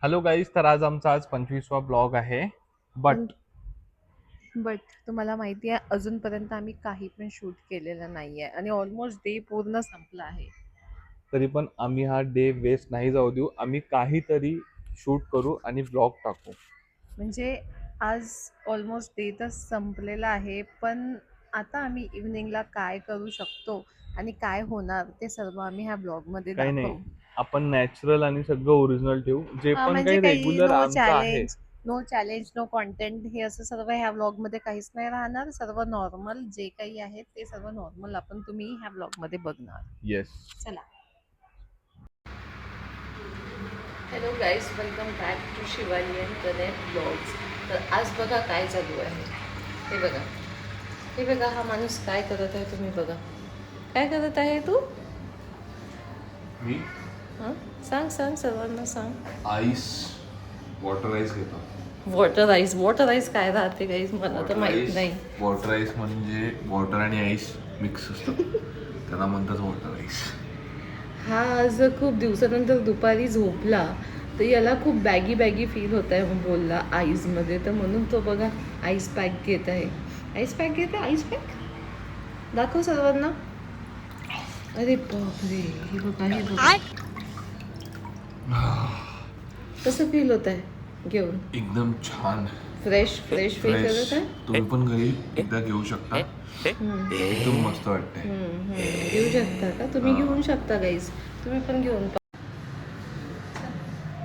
Hello guys, तर आज 25वा blog आहे. पण बट बट तुम्हाला माहिती आहे अजूनपर्यंत आम्ही काही पण शूट केलेलं नाहीये आणि ऑलमोस्ट डे पूर्ण संपला आहे. तरी पण आम्ही हा डे वेस्ट नाही जाऊ देऊ. आम्ही काहीतरी शूट करू आणि ब्लॉग टाकू. म्हणजे आज ऑलमोस्ट डे तर संपलेला आहे, पण आता आम्ही इव्हनिंगला काय करू शकतो आणि काय होणार ते सर्व आम्ही ह्या ब्लॉगमध्ये काही नाही, दाखवू. आपण नॅचरल आणि सगळं ओरिजिनल ठेवू. जे पण म्हणजे काही काही रेग्युलर आमचं आहे. नो चॅलेंज, नो कॉन्टेंट हे असं सर्व ह्या ब्लॉगमध्ये काहीच नाही राहणार. सर्व नॉर्मल जे काही आहे ते सर्व नॉर्मल आपण तुम्ही ह्या ब्लॉगमध्ये बघणार. येस. चला. Hello guys, welcome back to Shivali and Pranay blogs. तर आज बघा काय चालू आहे. हे बघा, हे बघा, हा माणूस काय करत आहे तुम्ही बघा. काय करत आहे तू? मी हां, सांग सांग, सर्वांना सांग. आईस वॉटर आईस घेतो. वॉटर आईस काय राहते गाईज, मला तर माहीत नाही. वॉटर आईस म्हणजे वॉटर आणि आईस मिक्स असतं. त्याला म्हणतात वॉटर आईस. हा आज खूप दिवसानंतर दुपारी झोपला, तर याला खूप बॅगी बॅगी फील होत आहे बोलला आईसमध्ये, तर म्हणून तो बघा आईस पॅक घेत आहे. आईस पॅक घेत आहे. आईस पॅक दाखव सर्वांना. अरे बापरे, हे बघा, हे बघा. कसं फील होत आहे घेऊन? एकदम छान. फ्रेश फ्रेश फील करत आहे. तुम्ही पण घरी एकदा घेऊ शकता. एकदम मस्त वाटतंय. घेऊ शकता का तुम्ही? घेऊन शकता गाईज, तुम्ही पण घेऊन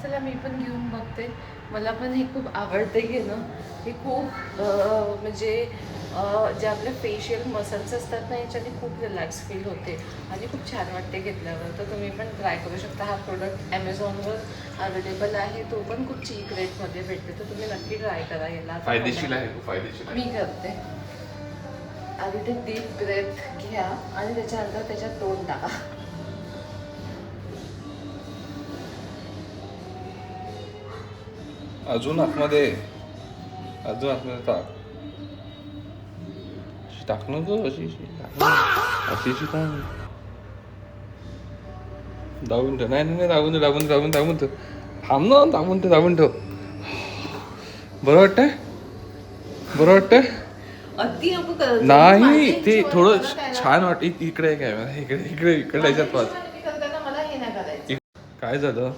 चला, मी पण घेऊन बघते. मला पण हे खूप आवडते घेणं. हे खूप म्हणजे जे आपले फेशियल मसल्स असतात ना, याच्याने खूप रिलॅक्स फील होते आणि खूप छान वाटते घेतल्यावर. तर तुम्ही पण ट्राय करू शकता. हा प्रोडक्ट ॲमेझॉनवर अवेलेबल आहे. तो पण खूप चीप रेटमध्ये भेटते, तर तुम्ही नक्की ट्राय करा याला. फायदेशीर आहे, फायदेशीर आहे. मी करते. आधी ते डीप ब्रेथ घ्या आणि त्याच्यानंतर त्याच्यात तोंड टाका. अजून आतमध्ये, अजून आतमध्ये टाक. टाक ना गं, अशी अशी काय दाबून ठेव. नाही नाही, दाबून ठेव. थांब ना, दाबून ठेव. बरं वाटतंय? बरं वाटतंय? अति नको करत जाऊ. नाही, माझ्या ते हिशोबाने थोडं मला काय छान वाट. इकडे काय, इकडे याच्यात वाच. मी करताना मला हे नाही करायचं. काय झालं?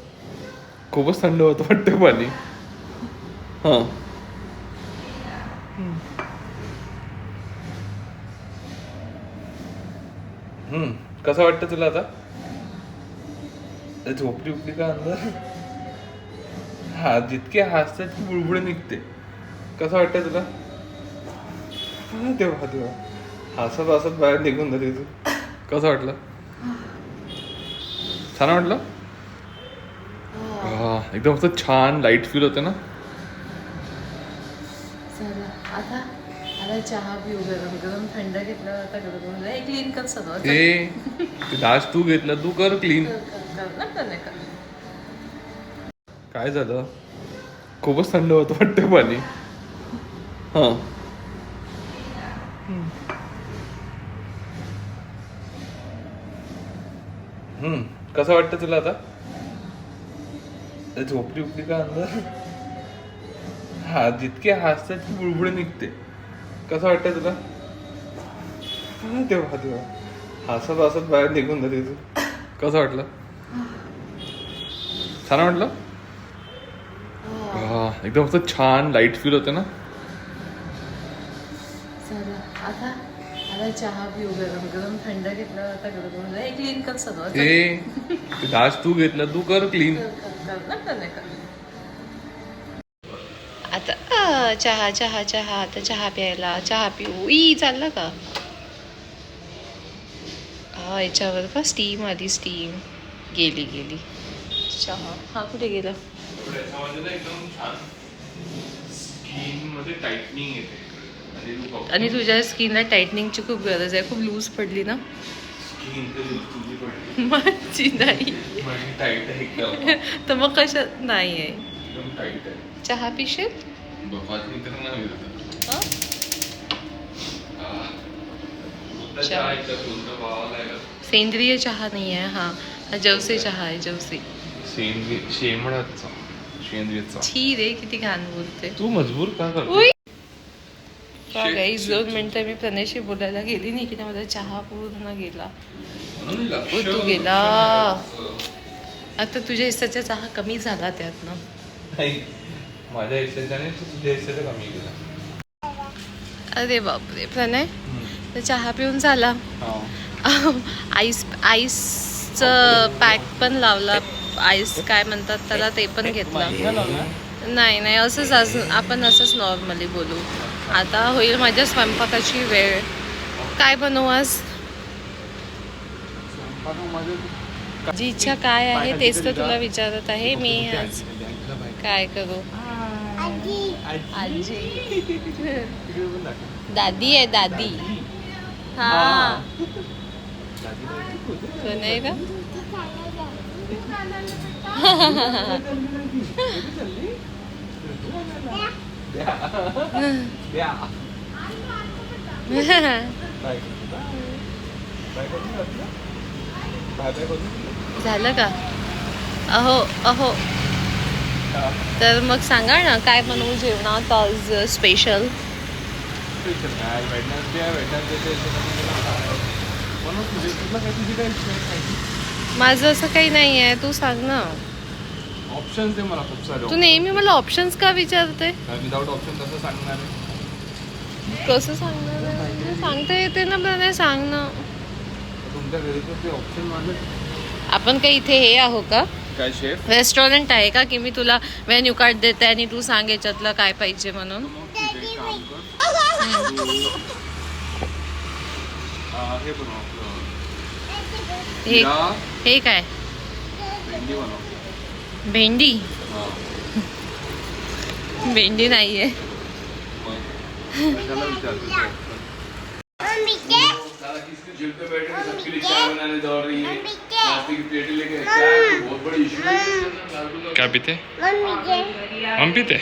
खूपच थंड होतं वाटतं पाणी. हां. कसं वाटतं तुला आता? झोपडी उपडी का अंदर? हा, जितके हसतात ती बुळबुळ निघते. कसं वाटतंय तुला? तेव्हा हसत हसत बाहेर निघून जाते तू. कसं वाटलं? छान वाटलं? एकदम असं छान लाईट फील होते ना. चला आता, आता चहा पिऊ. गरम गरम थंड घेतल्यावर आता गरम हे क्लीन कर सगळं. ते डास तू घेतला, तू कर क्लीन. नाही कर. काय झालं? खूपच थंड होतं वाटतं पाणी. हां. कसं वाटतं तुला आता? झोपडी उपडी का अंदर? हा, जितके हसतात ती बुळबुळ निघते. कसं वाटतंय तुला? तेव्हा हसत हसत बाहेर निघून जाते तू. कसं वाटलं? छान वाटलं? एकदम असं छान लाईट फील होते ना. चला आता, आता चहा पिऊ. गरम गरम थंड घेतल्यावर आता गरम हे क्लीन कर सगळं. ते डास तू घेतला, तू कर क्लीन. नाही कर. आता चहा चहा चहा, आता चहा प्यायला. चहा पिऊ. चाललं का? हा, याच्यावर का स्टीम आली. स्टीम गेली गेली. चहा हा कुठे गेला? त्याच्यामध्ये ना एकदम छान स्किन मध्ये टाइटनिंग येते. आणि तुझ्या स्किनला टाइटनिंगची खूप गरज आहे. खूप लूज पडली ना. स्किन तुझी पडली. माझी नाही. माझी टाईट आहे एकदम. तर मग कशात नाही आहे? एकदम टाईट आहे. चहा पिशील? बघायचं तर नाही होत. हं? चहा एकदा कोणतं भावाला आहे का? सेंद्रिय चहा नाही आहे. हा जवसे चहा आहे. जवसे शेमळाचा. शेंद्रीचा. छी रे, किती घाण बोलते. तू मजबूर का करते? उई. गाईज 2 मिनिटं मी प्रणयशी बोलायला गेली नाही की माझा चहा पूर्ण गेला. तू गेला. आता तुझ्या हिस्साचा चहा कमी झाला त्यातनं. नाही, माझ्या हिस्साच्याने तुझ्या हिस्साचा कमी केला. अरे बापरे प्रणय, तर चहा पिऊन झाला. आईसचं पॅक पण लावला. आईस काय म्हणतात त्याला ते पण घेतलं. नाही असंच आपण असंच नॉर्मली बोलू. आता होईल माझ्या स्वयंपाकाची वेळ. काय बनवू आज? जी इच्छा काय आहे तेच तर तुला विचारत आहे मी आज. काय करू? आजी दादी आहे दादी. हा नाही का? झालं का? अहो तर मग सांगा ना काय बनवू जेवणात आज स्पेशल? माझं असं काही नाही आहे, तू सांग ना. ऑप्शन्स दे मला खूप सारे. तू नेहमी मला ऑप्शन्स का विचारते? विदाउट ऑप्शन कसं सांगणार आहे? कसं सांगणार आहे? सांगता येते ना, पण नाही सांग ना. तुमच्या घरी ते ऑप्शन माझे. आपण काही इथे हे आहो का? काय शेफ? रेस्टॉरंट आहे का की मी तुला मेन्यू कार्ड देते आणि तू सांग याच्यातलं काय पाहिजे म्हणून? हे बनव हे काय? भेंडी बनव. भेंडी? भेंडी नाहीये. कशाला विचारतो? क्या पीते? हम पीते.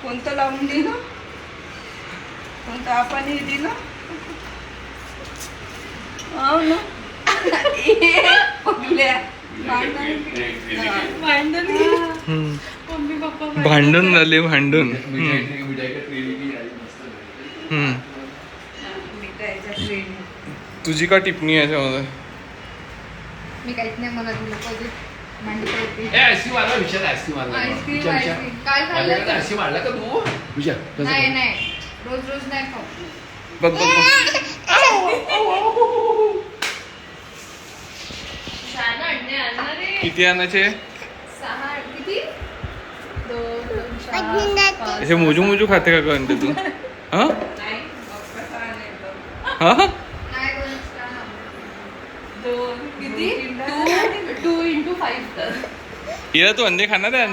कोणतं लावून दिलं? कोणतं आपण हे दिलं? हो ना. भांडण झाले भांडण. तुझी का टिप्पणी आहे त्यामध्ये? मी काहीच नाही म्हणत. काय मारला का तू? नाही रोज नाही खाऊ. बघ किती आणायचे? 6 किती? 2 4 असे मोजू मोजू खाते का कळते तू? हा हा नाही 2 किती? 2 into 5 तर. हिरा तू अंडे खाणार आहे?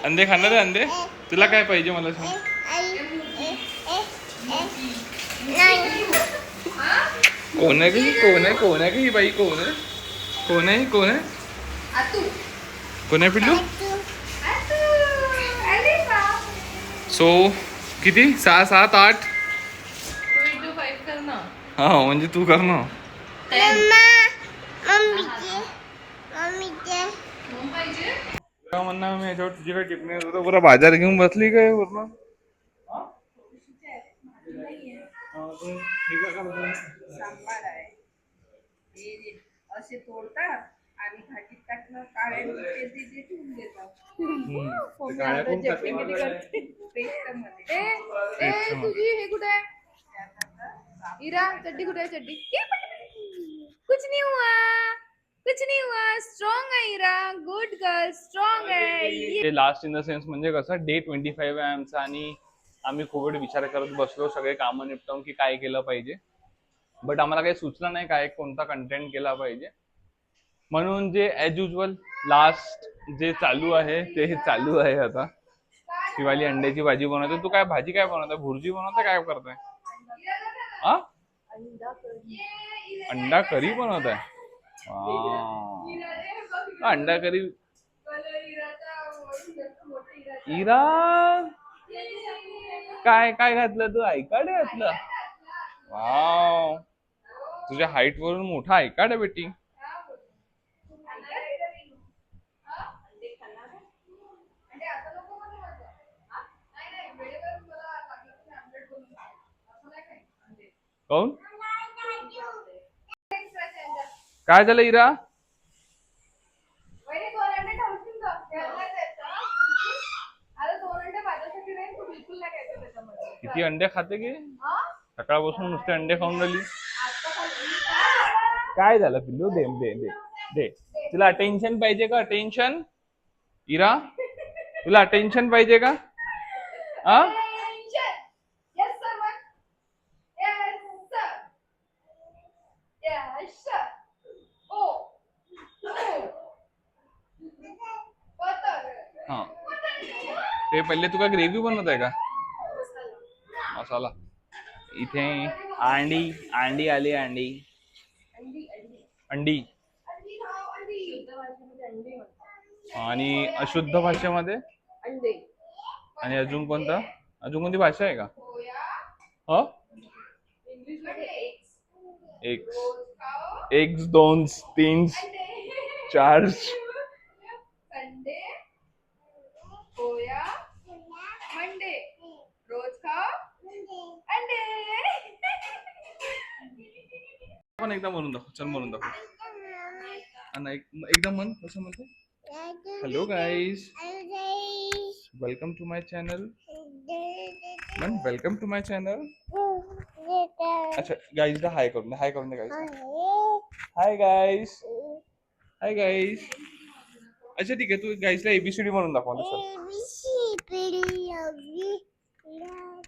अंडे खाणार आहे? अंडे तुला काय पाहिजे मला सांग. कोण आहे की ही बाई? कोण आहे कोण आहे पिल्लू? सो किती? 6 7 8. 2 into 5 कर ना. हा म्हणजे तू कर ना. काय म्हणणार मी याच्यावर? तुझी काय टिप्पणी होतं? पुरा बाजार घेऊन बसली काय पूर्ण? सांबार आहे. हे असे तोडतात आणि भाजीत टाकलं काळे ते ठेवून देतात. तुझी हे कुठे आहे? इरा चड्डी कुठे आहे? चड्डी कुछ नहीं हुआ स्ट्रॉंग है इरा. गुड गर्ल स्ट्रॉंग है. ते लास्ट इन द सेन्स म्हणजे कसं डे 25 आहे आमचा आणि आम्ही खूप वेळ विचार करत बसलो सगळे कामं निपटवून की काय केलं पाहिजे. बट आम्हाला काही सुचलं नाही काय कोणता कंटेंट केला पाहिजे. म्हणून जे ॲज युजल लास्ट जे चालू आहे ते चालू आहे. आता शिवाली अंड्याची भाजी बनवते. तू काय भाजी काय बनवते? भुर्जी बनवते? काय करते? अंडा करी बनवत आहे. अंडा करी. इरा काय काय घातलं तू? आयकाडे घातलं. वाव तुझ्या हाईट वरून मोठा आहे का बेटी? काऊन? काय झालं इरा? किती अंडे खाते की? सकाळपासून नुसते अंडे खाऊन राहिली. काय झालं पिल्लू? दे दे दे दे. तुला अटेन्शन पाहिजे का? अटेन्शन इरा, तुला अटेन्शन पाहिजे का? हा? हा. ते पहिले तुका ग्रेव्ही बनवत आहे का? मसाला. इथे अंडी अंडी आली अंडी अंडी आणि अशुद्ध भाषेमध्ये आणि अजून कोणता? अजून कोणती भाषा आहे का? ह? एग्स एग्स 2 3 4 संडे पोया मंडे रोज खाओ अंडे. पण एकदा म्हणून दाखव. चल म्हणून दाखव. एकदम म्हण. कसं म्हणते? Hello guys, welcome to my channel. म्हण वेलकम टू माय चॅनल. अच्छा गाईजला हाय करून दे. हाय करून दे guys. Hi guys. Hi guys. अच्छा ठीक आहे, तू गाईजला एबीसीडी म्हणून दाखव ना sir.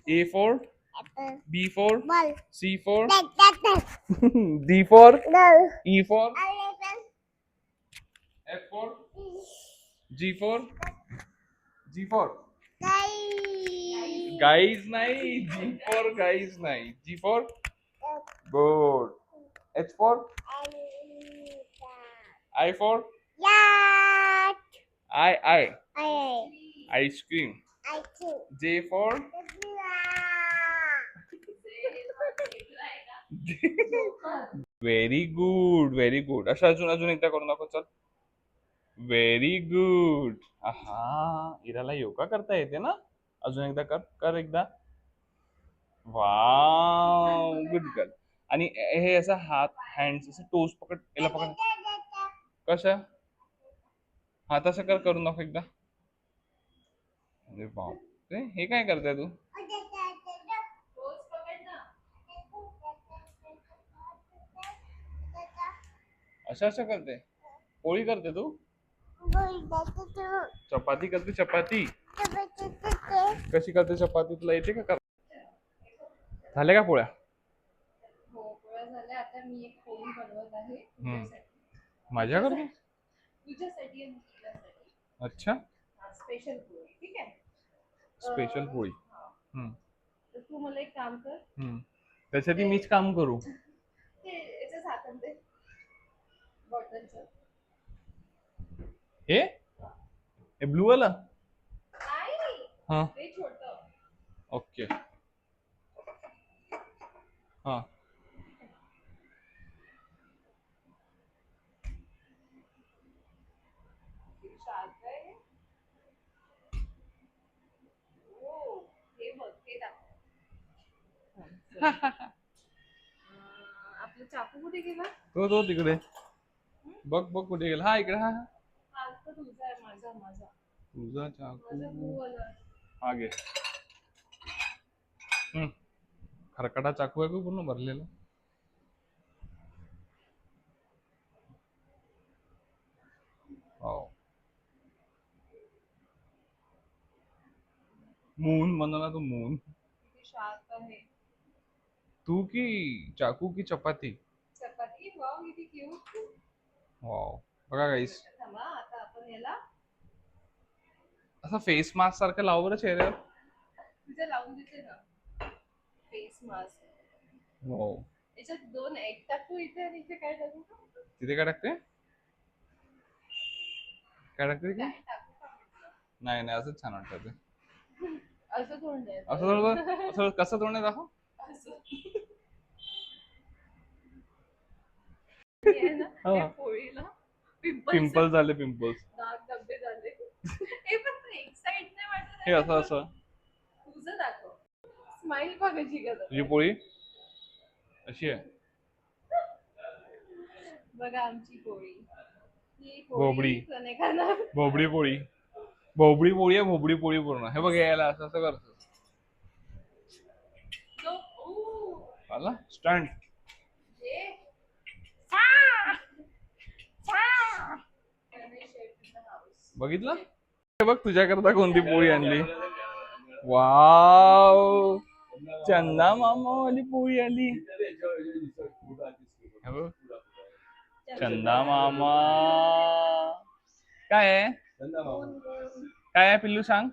A for B for C for D for E for F for G for guys नाही. G for guys नाही. G for good. H for I for I ice cream. J for very good very good. असं अजून अजून एकदा करून दाखव. चल. Very good. हा, इराला योगा करता येते ना? अजून एकदा कर. कर एकदा. Wow, good girl. आणि हे असं हात हँड्स असं टोस पकड. याला पकड. कसं? हा तसं कर. करून दाखव एकदा. अरे बाप, हे काय करताय तू? असं असं करते? पोळी करते तू? चपाती करते? चपाती कशी करते चपाती? तुला येते का? झाल्या का पोळ्या? हो, पोळ्या झाल्या. आता मी एक पोळी बनवत आहे माझ्याकडे? तुझ्यासाठी आणि तुझ्यासाठी. अच्छा, स्पेशल पोळी. ठीक आहे. स्पेशल पोळी. तर तू मला एक काम कर. त्यासाठी मीच काम करू? ते याचं झाकण दे बॉटलचं. हे ब्लू वाला? नाही, हा, ते छोटं. ओके. हा, शार्प आहे. हो, हे बघ, हे दाखव. आपलं चाकू कुठे गेला? तो तिकडे. बघ बघ कुठे गेला. हा इकडे. हा, हा तर तुझा आहे. माझा माझा तुझा माझा चाकू ब्लूवाला. हा घे. खरकटा चाकू आहे का पूर्ण भरलेला? हो. मून म्हणा तू. मून. किती शार्प आहे. तू की चाकू की चपाती? चपाती. वाव, किती क्यूट. वाव. बघा गाईस. थांबा, आता आपण याला असं फेस मास्क सारखं लाव बरं चेहऱ्यावर. तुझ्या लावून देते ना फेस मास्क. हो. याच्यात 2 एग टाकू इथे आणि इथे काय टाकू? तिथे काय टाकते? काय टाकते? काय टाकू का? नाही नाही, असंच छान वाटतं ते. असं तोंड आहे. असं थोडं कसं तोंड आहे दाखव. असं. मी आहे ना हा. त्या पोळीला पिंपल झाले पिंपल्स. दाग धब्बे झाले. हे फक्त एक साइड नाही वाटत हे आहे. असं असं. तुझं दाखव. स्माइल बघायची गरज. तुझी पोळी अशी आहे. बघा आमची पोळी. ही भोबडी. पोळी कोणी खाणार? भोबडी पोळी. भोबडी पोळी आहे, भोबडी पोळी पूर्ण. हे बघ यायला असं असं करतो. जो ऊ, आला स्टंट. ये. गणेश शेट in the house. बघितलं हे बघ तुझ्याकरता कोणती पोळी आणली. वाव, चंदा मामा वाली पोळी आली. हे बघ, चंदा मामा. काय आहे काय आहे पिल्लू सांग.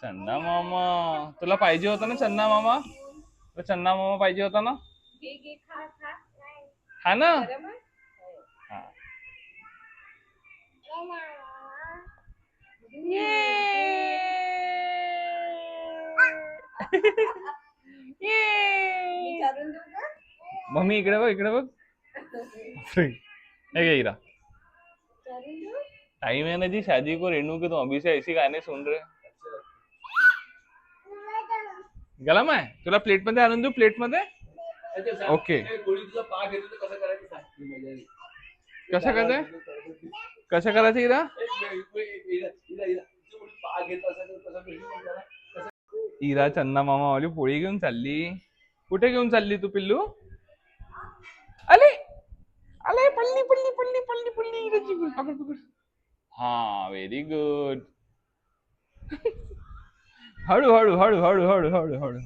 चंदा मामा तुला पाहिजे होता ना चंदा मामा. तुला चंदा मामा पाहिजे होता ना. घे घे खा खा. हा ना. गरम आहे? हा. विचारून देऊ का? मम्मी इकडे बघ इकडे बघ. हे घे इरा. विचारून देऊ? टाइम है ना जी शादी को रेनू के, तुम अभी से ऐसी गाने सुन रहे. गलम आहे तुला प्लेट मध्ये आणून देऊ. प्लेट मध्ये ओके. कसं करायचंय कसं करायचं इरा. इरा चंदा मामा वाली पोळी घेऊन चालली. कुठे घेऊन चालली तू पिल्लू. अले अले पल्ली पल्ली पल्ली पल्ली पल्ली इराची पकड पकड. हा व्हेरी गुड. हळू हळू हळू हळू हळू हळू हळू.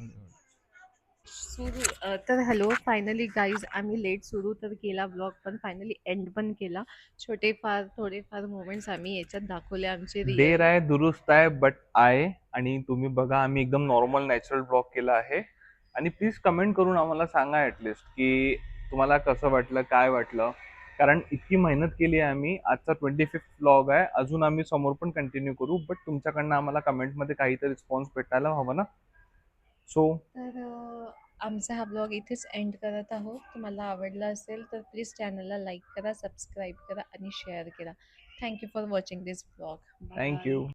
सुरू तर हॅलो फायनली गाईज आम्ही लेट सुरू तर केला ब्लॉग पण फायनली एंड पण केला. थोडेफार मोमेंट्स आम्ही याच्यात दाखवले आमचे देर आहे दुरुस्त आहे बट आहे. आणि तुम्ही बघा आम्ही एकदम नॉर्मल नॅचरल ब्लॉग केला आहे. आणि प्लीज कमेंट करून आम्हाला सांगा ऍटलिस्ट की तुम्हाला कसं वाटलं काय वाटलं. कारण इतकी मेहनत केली आहे आम्ही. आजचा 25th ब्लॉग आहे. अजून आम्ही समोर पण कंटिन्यू करू बट तुमच्याकडनं आम्हाला कमेंटमध्ये काहीतरी रिस्पॉन्स भेटायला हवं ना. सो तर आमचा हा ब्लॉग इथेच एंड करत आहोत. तुम्हाला आवडला असेल तर प्लीज चॅनलला लाईक करा, सबस्क्राईब करा आणि शेअर करा. Thank you for watching this blog. Thank you.